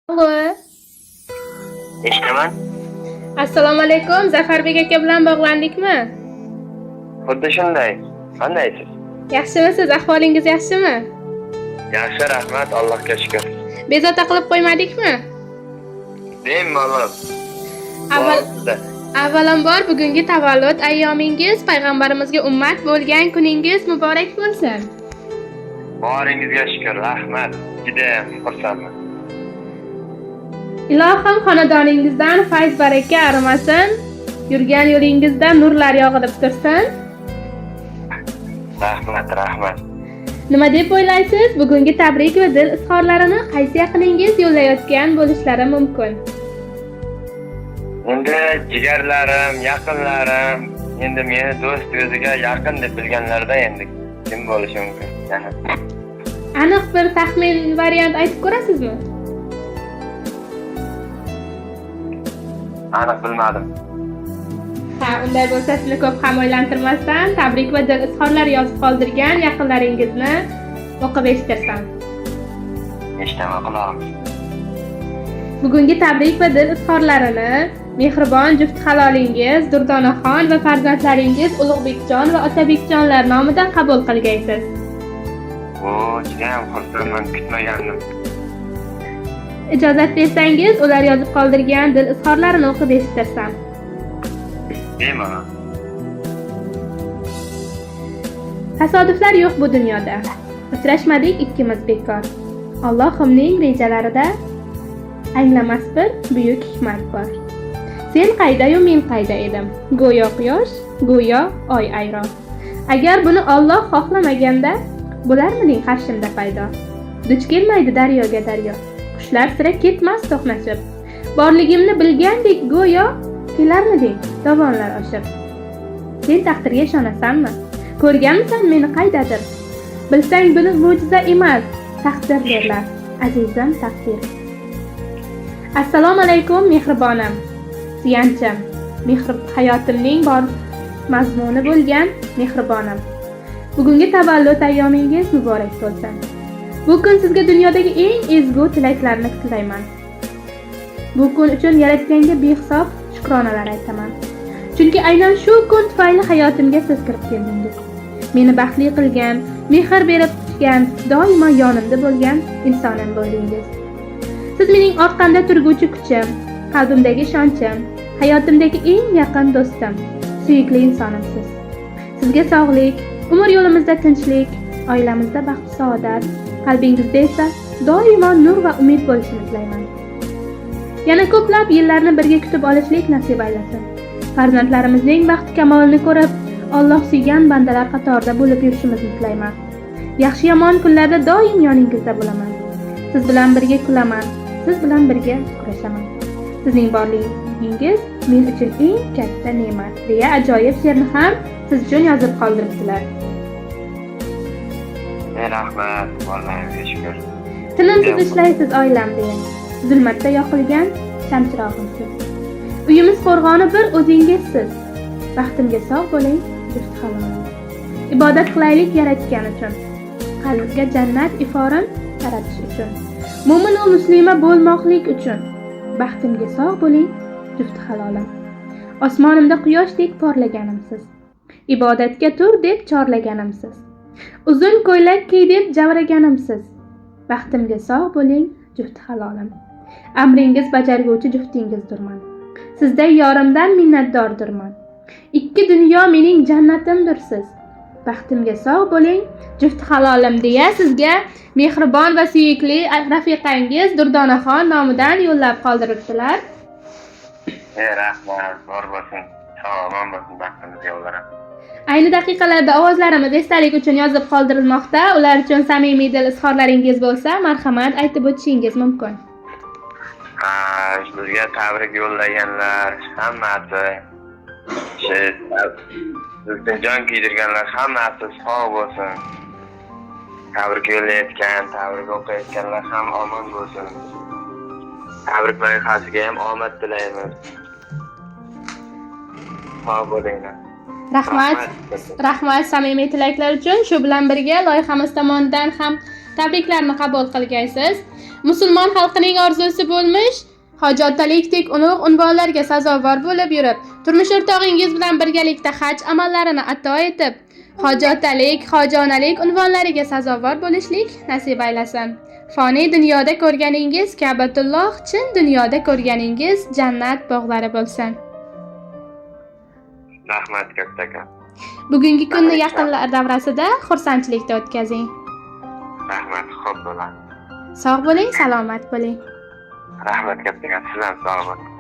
Allo. Eshitaman. Assalomu alaykum. Zafarbek aka bilan bog'landikmi? Xuddi shunday. Qandaysiz? Yaxshimisiz? Ahvolingiz yaxshimi? Yaxshi, rahmat, Allohga shukr. Bezovta qilib qo'ymadikmi? Bemalol. Avvalambor bugungi tavallud ayyomingiz, payg'ambarimizga ummat bo'lgan kuningiz muborak bo'lsin. Boringizga shukr, rahmat. Juda xursandman. Ilohim xonadoningizdan fayz baraka arimasin, yurgan yo'lingizda nurlar yog'ilib tursin. Rahmat. Nima deb o'ylaysiz? Bugungi tabrik va dil izhorlarini qaysi yaqiningiz yo'llayotgan bo'lishlari mumkin? Endi jigarlarim, yaqinlarim, endi meni do'st o'ziga yaqin deb bilganlarda endi kim bo'lishi mumkin? Aniq bir taxmin variant aytib ko'rasizmi? Aniq bilmadim. Ha, unday bo'lsa sizni ko'p ham o'ylantirmasdan tabrik va dil izhorlari yozib qoldirgan yaqinlaringizni o'qib eshitirsam. Eshitaman, qulog'im. Bugungi tabrik va dil izhorlarini mehribon juft halolingiz Durdonaxon va farzandlaringiz Ulug'bekjon va Otabekjonlar nomidan qabul qilgaysiz. Juda ham xursandman, kutmagandim. Ijozat bersangiz, ular yozib qoldirgan dil izhorlarini o'qib eshitirsam. Bemalol. Tasodiflar yo'q bu dunyoda. Uchrashmadik ikkimiz bekor. Allohimning rejalarida anglamas bir buyuk hikmat bor. Sen qayda-yu men qayda edim. Go'yo quyosh, go'yo oy ayron. Agar buni Alloh xohlamaganda, bo'larmiding qarshimda paydo? Duch kelmaydi daryoga daryo. Qushlar sira ketmas to'qnashib. Borligimni bilgandek go'yo kelarmiding dovonlar oshib. Sen taqdirga ishonasanmi? Ko'rganmisan meni qaydadir? Bilsang buni mo'jiza emas, taqdir derlar. Azizim taqdir. Assalomu alaykum mehribonim. Suyanchim, hayotimning bor mazmuni bo'lgan mehribonim. Bugungi tavallud ayyomingiz muborak bo'lsin. Bu kun sizga dunyodagi eng ezgu tilaklarni tilayman. Bu kun uchun Yaratganga behisob shukronalar aytaman. Chunki aynan shu kun tufayli hayotimga siz kirib keldingiz. Meni baxtli qilgan, mehr berib turgan, doimo yonimda bo'lgan insonim bo'ldingiz. Siz mening orqamda turguvchi kuchim, qalbimdagi ishonchim, hayotimdagi eng yaqin do'stim, suyukli insonimsiz. Sizga sog'lik, umr yo'limizda tinchlik, oilamizda baxt, saodat, qalbingizda esa doimo nur va umid bo'lishini tilayman. Yana ko'plab yillarni birga kutib olishlik nasib aylasin. Farzandlarimizning baxt kamolini ko'rib, Alloh suygan bandalar qatorida bo'lib yurishimizni tilayman. Yaxshi-yomon kunlarda doim yoningizda bo'laman. Siz bilan birga kulaman, siz bilan birga kurashaman. Sizning borligingiz men uchun eng katta ne'mat, deya ajoyib she'rni ham siz uchun yozib qoldiribdilar. Rahmat, Allohga shukr. Tinimsiz ishlaysiz oilam deya. Zulmatda yoqilgan shamchirog'imsiz. Uyimiz qo'rg'oni bir o'zingizsiz. Baxtimga sog' bo'ling, juft halolim. Ibodat qilaylik yaratgan uchun. Qalbga jannat iforin taratish uchun. Mo'min va muslima bo'lmoqlik uchun. Baxtimga sog' bo'ling, juft halolim. Osmonimda quyoshdek porlaganimsiz. Ibodatga tur deb chorlaganimsiz. Uzun ko'ylak kiy deb javraganimsiz. Baxtimga sog' bo'ling, juft halolim. Amringiz bajarguvchi juftingizdirman. Sizday yorimdan minnatdordirman. Ikki dunyo mening jannatimdirsiz. Baxtimga sog' bo'ling, juft halolim, deya sizga mehribon va suyukli rafiqangiz Durdonaxon nomidan yo'llab qoldiribdilar. Rahmat, bor bo'lsin. Sog' bo'lsin, baxtimizga yo'llaram. Ayni daqiqalarda ovozlarimiz esdalik uchun yozib qoldirilmoqda. Ular uchun samimiy dil izhorlaringiz bo'lsa, marhamat aytib o'tishingiz mumkin. Bizga tabrik yo'llaganlar hammasi, bizga jon kuydirganlar hammasi sog' bo'lsin. Tabrik yo'llayotgan, tabrik o'qiyotganlar ham omon bo'lsin. Tabrik loyihasiga ham omad tilaymiz. Sog' bo'linglar. Rahmat samimiy tilaklar uchun. Shu bilan birga loyihamiz tomonidan ham tabriklarni qabul qilgaysiz. Musulmon xalqining orzusi bo'lmish hojotalikdek ulug' unvonlarga sazovor bo'lib yurib, turmush o'rtog'ingiz bilan birgalikda haj amallarini ado etib, hojotalik, hojonalik unvonlariga sazovor bo'lishlik nasib aylasin. Foniy dunyoda ko'rganingiz Ka'batulloh, chin dunyoda ko'rganingiz jannat bog'lari bo'lsin. Rahmat kattakon. Bugungi kunni yaqinlar davrasida xursandchilikda o'tkazing. Rahmat, xo'p bo'ladi. Sog' bo'ling, salomat bo'ling. Rahmat kattakon, siz ham sog' bo'ling.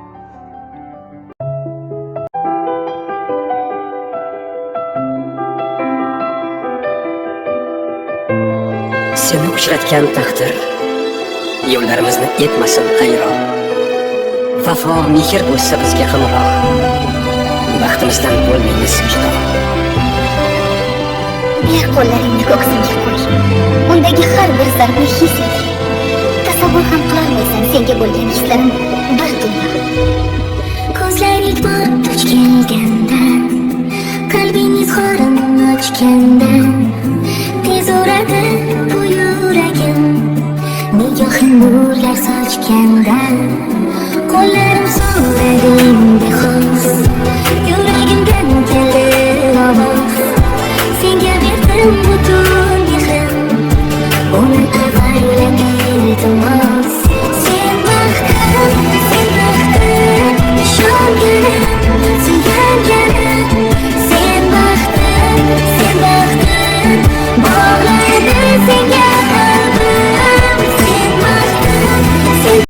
Seni uchratgan taqdir yo'llarimizni etmasin hayron. Vafo mehr bo'lsa bizga hamroh, baxtimizdan bo'lmaymiz judo. Ber qo'llaringni ko'ksimga qo'y, undagi har bir zarbni his et. Tasavvur ham qilolmaysan senga bo'lgan hislarim bir dunyo. Ko'zlaring bor duch kelganda, qalbing izhorini ochganda, tez o'radi